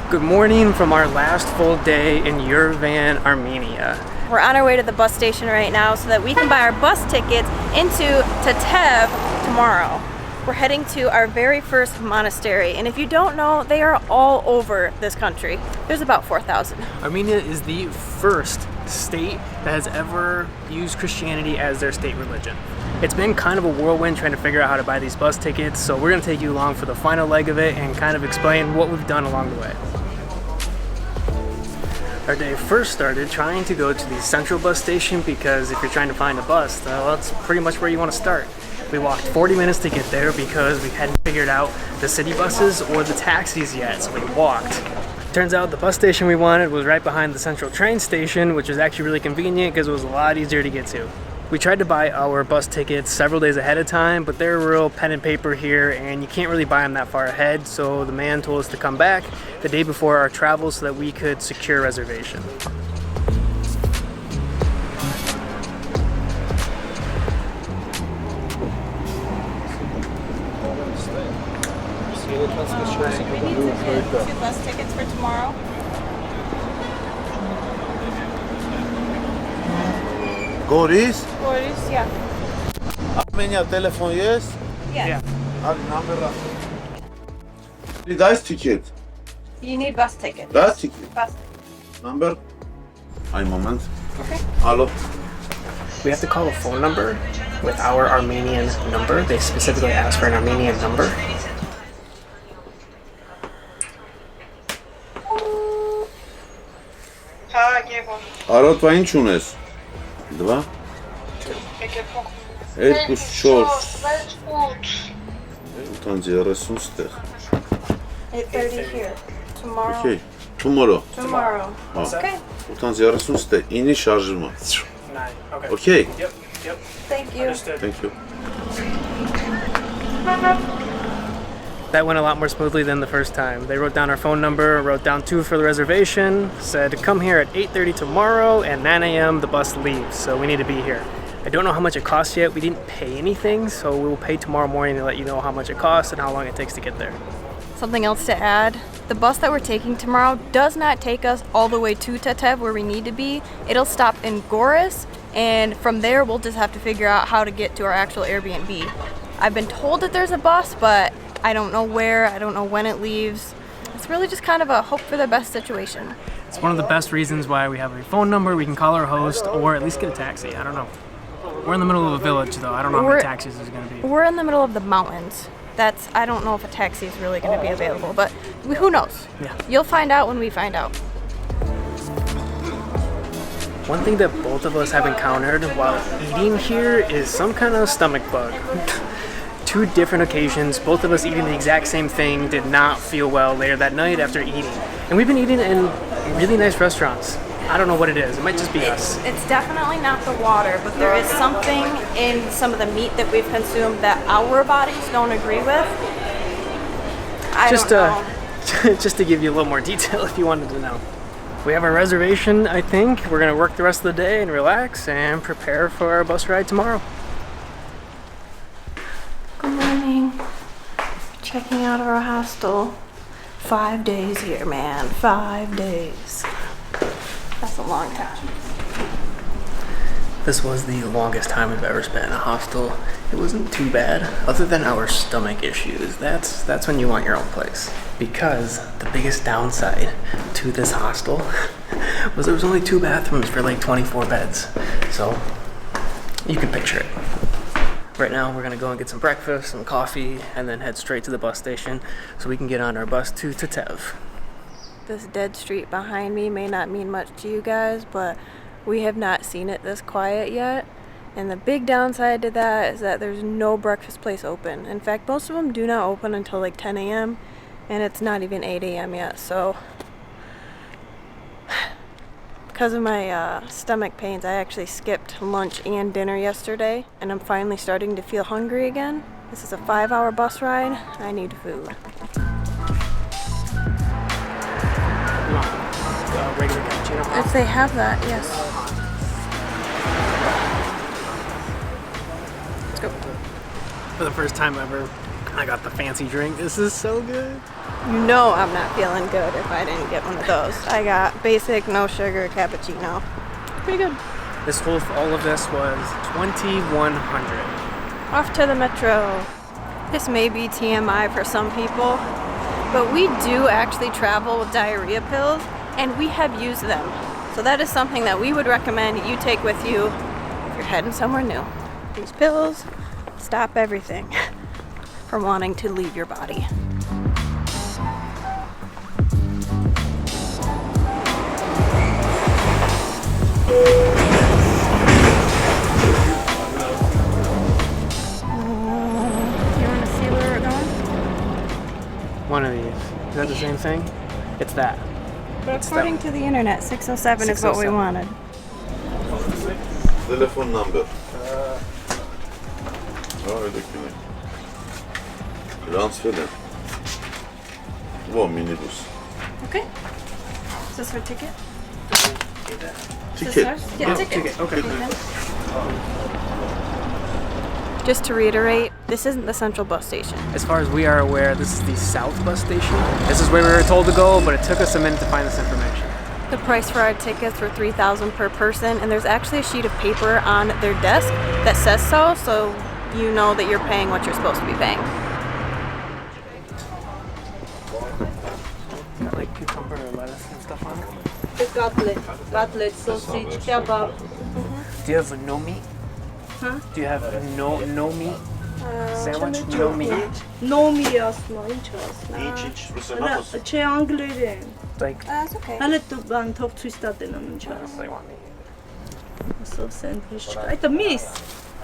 Good morning from our last full day in Yerevan, Armenia. We're on our way to the bus station right now so that we can buy our bus tickets into Tatev tomorrow. We're heading to our very first monastery, and if you don't know, they are all over this country. There's about 4,000. Armenia is the first state that has ever used Christianity as their state religion. It's been kind of a whirlwind trying to figure out how to buy these bus tickets, so we're going to take you along for the final leg of it and kind of explain what we've done along the way. Our day first started trying to go to the central bus station because if you're trying to find a bus, well, that's pretty much where you want to start. We walked 40 minutes to get there because we hadn't figured out the city buses or the taxis yet, so we walked. Turns out the bus station we wanted was right behind the central train station, which was actually really convenient because it was a lot easier to get to. We tried to buy our bus tickets several days ahead of time, but they're real pen and paper here and you can't really buy them that far ahead, so the man told us to come back the day before our travel so that we could secure a reservation. We need to get 2 bus tickets for tomorrow. Goris? Boris, yeah. Armenia telephone, yes? Yes. Number. That's ticket. You need bus tickets. That's ticket. Bus. Number. A moment. Okay. Hello. We have to call a phone number with our Armenian number. They specifically asked for an Armenian number. Արոտ ինչ ունես։ 2 2 4 830 ստեղ։ 8:30 here. Tomorrow. Okay. Tomorrow. Tomorrow. Okay. 830 ստեղ 9-ի շարժվում է։ Okay. Yep. Thank you. Thank you. That went a lot more smoothly than the first time. They wrote down our phone number, wrote down 2 for the reservation, said come here at 8:30 tomorrow and 9 a.m. the bus leaves, so we need to be here. I don't know how much it costs yet. We didn't pay anything, so we will pay tomorrow morning to let you know how much it costs and how long it takes to get there. Something else to add, the bus that we're taking tomorrow does not take us all the way to Tatev where we need to be. It'll stop in Goris, and from there we'll just have to figure out how to get to our actual Airbnb. I've been told that there's a bus, but I don't know where, I don't know when it leaves. It's really just kind of a hope for the best situation. It's one of the best reasons why we have a phone number. We can call our host or at least get a taxi. I don't know. We're in the middle of a village though. I don't know how many taxis there's going to be. We're in the middle of the mountains. I don't know if a taxi is really going to be available, but who knows? Yeah. You'll find out when we find out. One thing that both of us have encountered while eating here is some kind of stomach bug. 2 different occasions, both of us eating the exact same thing, did not feel well later that night after eating. And we've been eating in really nice restaurants. I don't know what it is. It might just be us. It's definitely not the water, but there is something in some of the meat that we've consumed that our bodies don't agree with. I don't know. Just to give you a little more detail if you wanted to know. We have our reservation, I think. We're going to work the rest of the day and relax and prepare for our bus ride tomorrow. Good morning. Checking out our hostel. 5 days here, man. 5 days. That's a long time. This was the longest time we've ever spent in a hostel. It wasn't too bad, other than our stomach issues. That's when you want your own place. Because the biggest downside to this hostel was there was only 2 bathrooms for like 24 beds. So you can picture it. Right now we're gonna go and get some breakfast, some coffee, and then head straight to the bus station so we can get on our bus to Tatev. This dead street behind me may not mean much to you guys, but we have not seen it this quiet yet. And the big downside to that is that there's no breakfast place open. In fact, most of them do not open until like 10 a.m. and it's not even 8 a.m. yet. So because of my stomach pains, I actually skipped lunch and dinner yesterday, and I'm finally starting to feel hungry again. This is a 5-hour bus ride. I need food. Regular cappuccino. If they have that, yes. Let's go. For the first time ever, I got the fancy drink. This is so good. You know I'm not feeling good if I didn't get one of those. I got basic, no sugar cappuccino. Pretty good. This whole, all of this was $2,100. Off to the metro. This may be TMI for some people, but we do actually travel with diarrhea pills, and we have used them. So that is something that we would recommend you take with you if you're heading somewhere new. These pills stop everything from wanting to leave your body. One of these. Is that the same thing? It's that. But according to the internet, 607 is what we wanted. Telephone number. Öyle ki. Transfer. Bu minibus. Okay. Is this her ticket? Ticket. Yeah, ticket. Okay. Just to reiterate, this isn't the central bus station. As far as we are aware, this is the South bus station. This is where we were told to go, but it took us a minute to find this information. The price for our tickets were $3,000 per person, and there's actually a sheet of paper on their desk that says so you know that you're paying what you're supposed to be paying. Got like cucumber or lettuce and stuff on it. Cutlet, sausage, kebab. Do you have no meat? Huh? Do you have no meat sandwich? No meat. Nomi aslında hiç aslında. Hala şey Angle'de. Like, That's okay. Hala ben top twist denon hiç I don't aslında. really want meat. Muscle sandwich. Это мисс.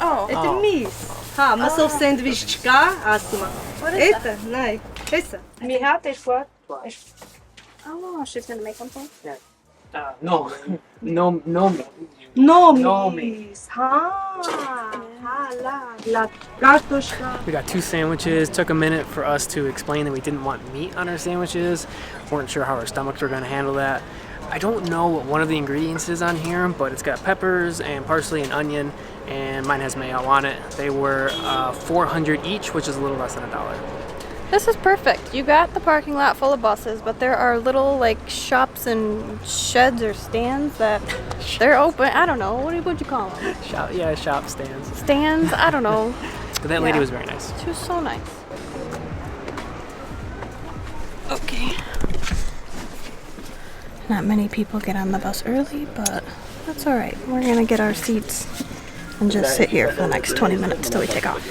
Oh. Это мисс. Ha, muscle sandwich çıkar aslında. Это, най. Это. Mi hat es what? Oh, she's gonna make one for us? No meat. No No miss. Ha, la kartoshka. We got 2 sandwiches. Took a minute for us to explain that we didn't want meat on our sandwiches. Weren't sure how our stomachs were going to handle that. I don't know what one of the ingredients is on here, but it's got peppers and parsley and onion, and mine has mayo on it. They were $400 each, which is a little less than $1. This is perfect. You got the parking lot full of buses, but there are little like shops and sheds or stands that they're open. I don't know. What would you call them? Shop stands. Stands? I don't know. But that lady Yeah. was very nice. She was so nice. Okay. Not many people get on the bus early, but that's all right. We're gonna get our seats and just sit here for the next 20 minutes till we take off.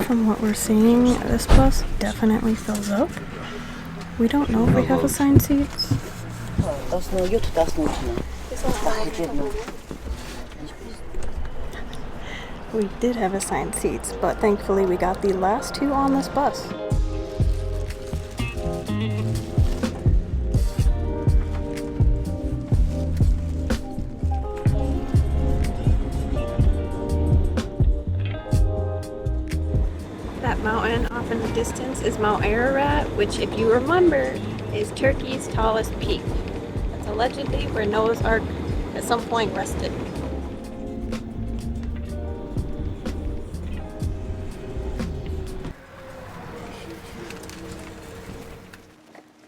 From what we're seeing, this bus definitely fills up. We don't know if we have assigned seats. We did have assigned seats, but thankfully we got the last 2 on this bus. That mountain off in the distance is Mount Ararat, which, if you remember, is Turkey's tallest peak. That's allegedly where Noah's Ark at some point rested.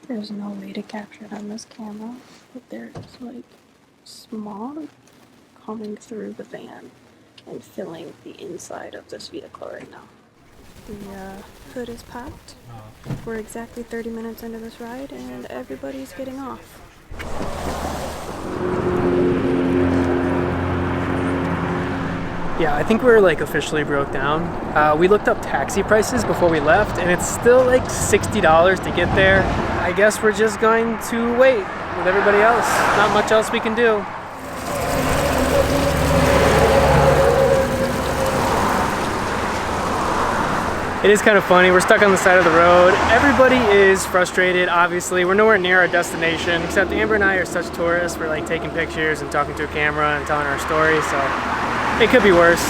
There's no way to capture it on this camera, but there's like smog coming through the van and filling the inside of this vehicle right now. The hood is popped. We're exactly 30 minutes into this ride and everybody's getting off. Yeah, I think we're like officially broke down. We looked up taxi prices before we left, and it's still like $60 to get there. I guess we're just going to wait with everybody else. Not much else we can do. It is kind of funny. We're stuck on the side of the road. Everybody is frustrated, obviously. We're nowhere near our destination, except Amber and I are such tourists. We're like taking pictures and talking to a camera and telling our story, so it could be worse.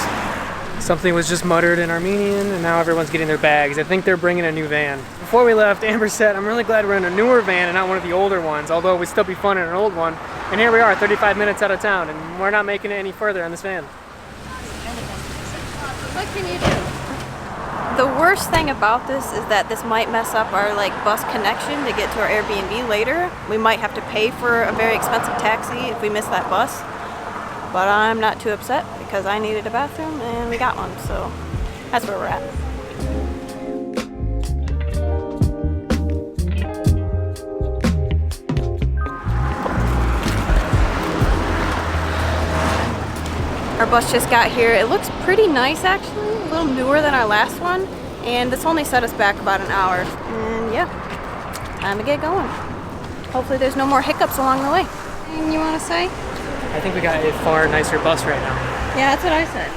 Something was just muttered in Armenian, and now everyone's getting their bags. I think they're bringing a new van. Before we left, Amber said, I'm really glad we're in a newer van and not one of the older ones, although it would still be fun in an old one. And here we are, 35 minutes out of town, and we're not making it any further in this van. What can you do? The worst thing about this is that this might mess up our bus connection to get to our Airbnb later. We might have to pay for a very expensive taxi if we miss that bus. But I'm not too upset because I needed a bathroom and we got one, so that's where we're at. Our bus just got here. It looks pretty nice actually, a little newer than our last one, and this only set us back about an hour. And yeah, time to get going. Hopefully there's no more hiccups along the way. Anything you want to say? I think we got a far nicer bus right now. Yeah, that's what I said.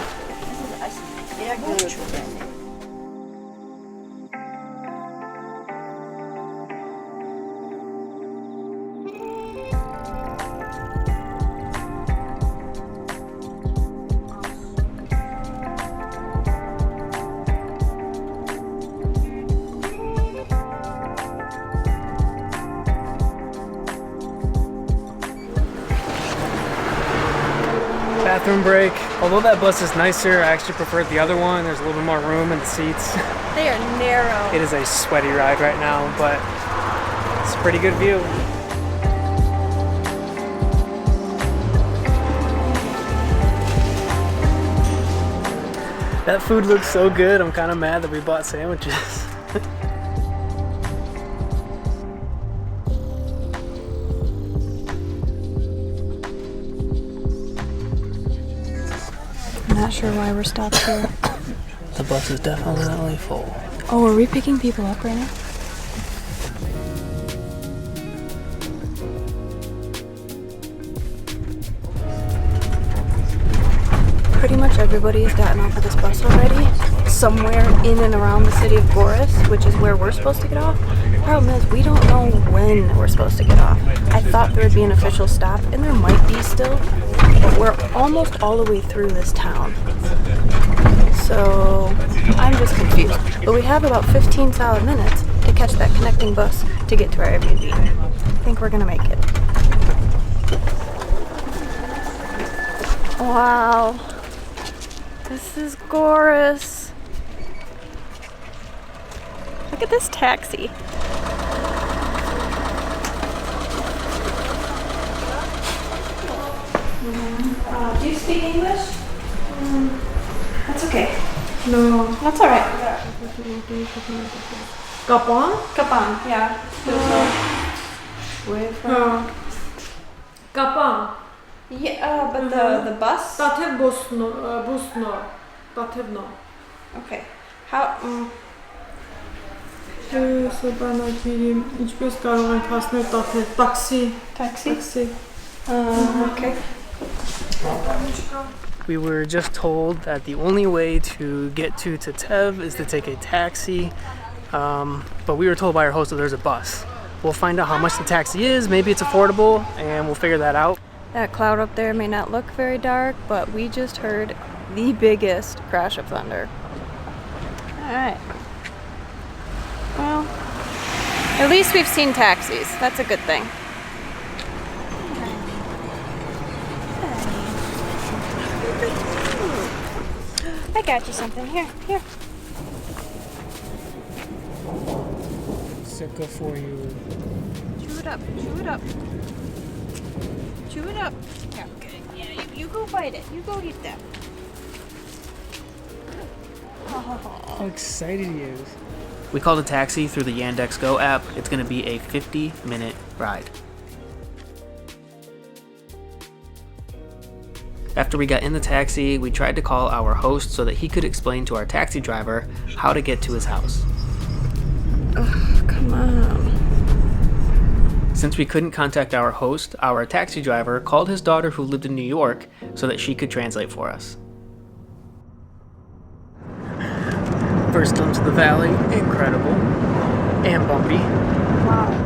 Bathroom break. Although that bus is nicer, I actually preferred the other one. There's a little bit more room in the seats. They are narrow. It is a sweaty ride right now, but it's a pretty good view. That food looks so good, I'm kind of mad that we bought sandwiches. Not sure why we're stopped here. The bus is definitely full. Oh, are we picking people up right now? Pretty much everybody has gotten off of this bus already, somewhere in and around the city of Goris, which is where we're supposed to get off. The problem is we don't know when we're supposed to get off. I thought there would be an official stop, and there might be still, but we're almost all the way through this town. So I'm just confused. But we have about 15 solid minutes to catch that connecting bus to get to our Airbnb. I think we're gonna make it. Wow. This is Goris. Look at this taxi. Do you speak English? That's okay. No. That's alright. Kapan? Kapan, yeah. Where from? Kapan. Yeah, but the bus? Tatev Bosno. Tatevno. Okay. How, Սեբանագիրի ինչպես կարող ենք հասնել Tatev taxi. taxi? Okay. We were just told that the only way to get to Tatev is to take a taxi, but we were told by our host that there's a bus. We'll find out how much the taxi is, maybe it's affordable, and we'll figure that out. That cloud up there may not look very dark, but we just heard the biggest crash of thunder. Alright. Well, at least we've seen taxis. That's a good thing. I got you something. Here. Sucker for you. Chew it up. Yeah, okay. Yeah, you go bite it. You go eat that. How excited he is. We called a taxi through the Yandex Go app. It's going to be a 50-minute ride. After we got in the taxi, we tried to call our host so that he could explain to our taxi driver how to get to his house. Ugh, come on. Since we couldn't contact our host, our taxi driver called his daughter who lived in New York so that she could translate for us. First into the valley, incredible. And bumpy. Wow.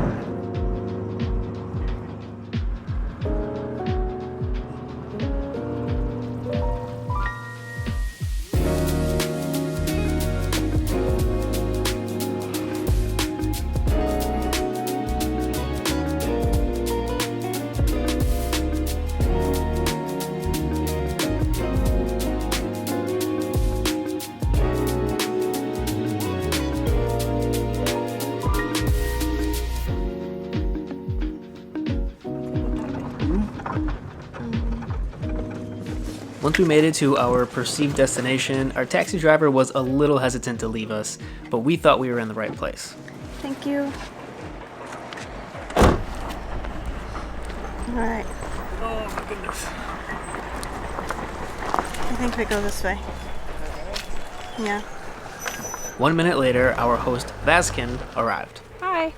Once we made it to our perceived destination, our taxi driver was a little hesitant to leave us, but we thought we were in the right place. Thank you. All right. Oh my goodness. I think we go this way. Yeah. 1 minute later, our host, Vazken, arrived. Hi.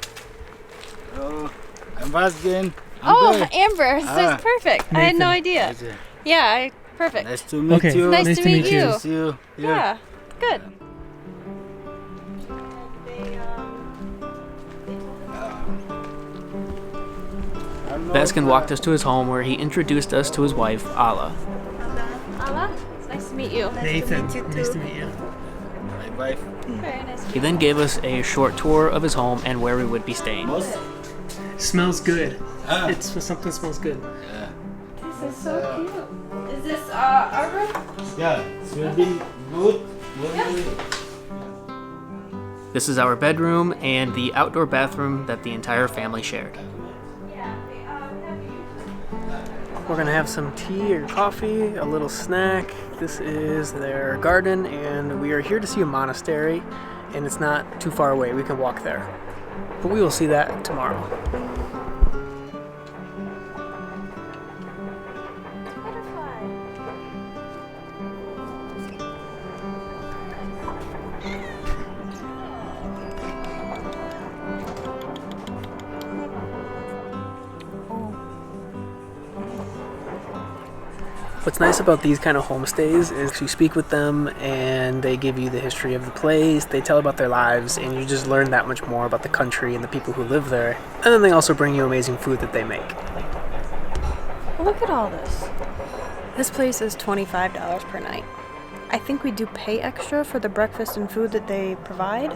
Hello, I'm Vazken. Oh, Amber. This is perfect. I had no idea. Yeah, perfect. Nice to meet you. Nice to meet you. See you. Yeah, good. Vazken walked us to his home where he introduced us to his wife, Allah. Allah, it's nice to meet you. Nathan, nice to meet you. My wife. Very nice. He then gave us a short tour of his home and where we would be staying. Smells good. It's something smells good. This is so cute. Is this our room? Yeah, it's really good. This is our bedroom and the outdoor bathroom that the entire family shared. We're gonna have some tea or coffee, a little snack. This is their garden, and we are here to see a monastery, and it's not too far away. We can walk there. But we will see that tomorrow. What's nice about these kind of homestays is you speak with them and they give you the history of the place, they tell about their lives, and you just learn that much more about the country and the people who live there. And then they also bring you amazing food that they make. Look at all this. This place is $25 per night. I think we do pay extra for the breakfast and food that they provide.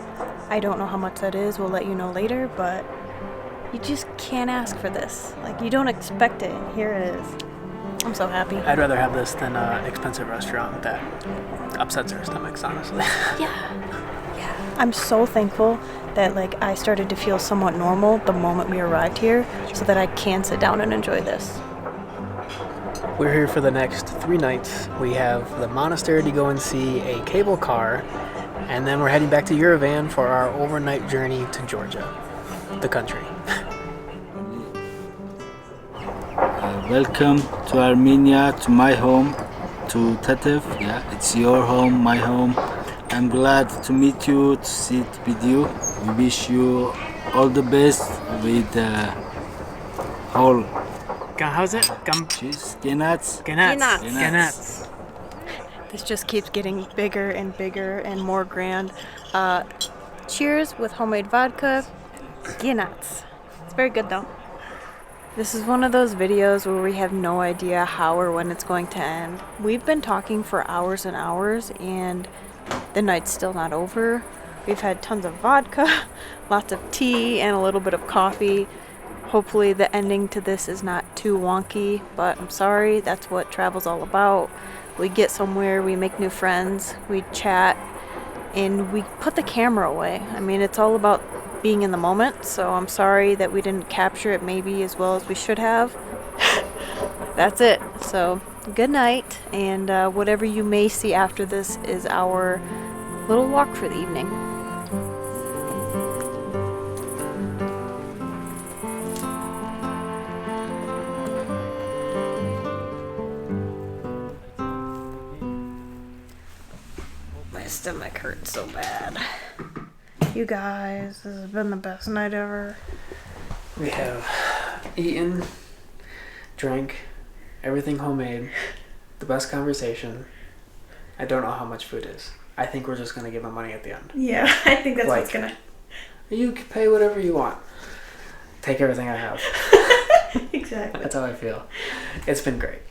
I don't know how much that is, we'll let you know later, but you just can't ask for this. Like, you don't expect it, and here it is. I'm so happy. I'd rather have this than an expensive restaurant that upsets our stomachs, honestly. Yeah. I'm so thankful that like I started to feel somewhat normal the moment we arrived here so that I can sit down and enjoy this. We're here for the next 3 nights. We have the monastery to go and see, a cable car, and then we're heading back to Yerevan for our overnight journey to Georgia, the country. Welcome to Armenia, to my home, to Tatev. Yeah, it's your home, my home. I'm glad to meet you, to sit with you. We wish you all the best with the whole How's it? cheese. Genats. Ganats. This just keeps getting bigger and bigger and more grand. Cheers with homemade vodka. Ginats. It's very good though. This is one of those videos where we have no idea how or when it's going to end. We've been talking for hours and hours and the night's still not over. We've had tons of vodka, lots of tea, and a little bit of coffee. Hopefully the ending to this is not too wonky, but I'm sorry, that's what travel's all about. We get somewhere, we make new friends, we chat, and we put the camera away. I mean, it's all about being in the moment, so I'm sorry that we didn't capture it maybe as well as we should have. That's it. So good night, and whatever you may see after this is our little walk for the evening. My stomach hurts so bad. You guys, this has been the best night ever. We have eaten, drank, everything homemade, the best conversation. I don't know how much food is. I think we're just going to give them money at the end. Yeah, I think that's what's gonna... You can pay whatever you want. Take everything I have. Exactly. That's how I feel. It's been great.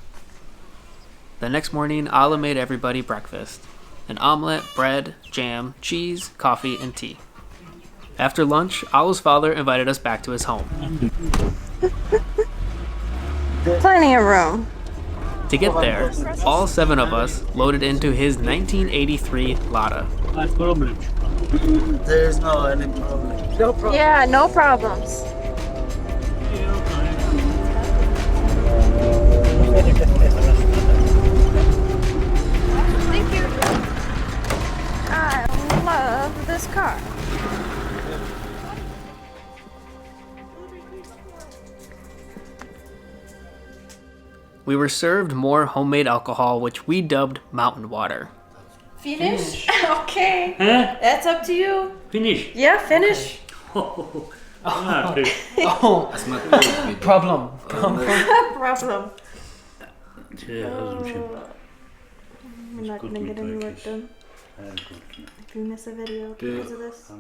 The next morning, Allah made everybody breakfast. An omelet, bread, jam, cheese, coffee, and tea. After lunch, Allah's father invited us back to his home. Plenty of room. To get there, all 7 of us loaded into his 1983 Lada. There is no any problem. No problem. Yeah, no problems. we were served more homemade alcohol, which we dubbed mountain water. Finish? Okay. Huh? That's up to you. Finish. Yeah, finish. Oh. Oh, problem. Problem. We're not gonna get any work done. If you miss a video because of this.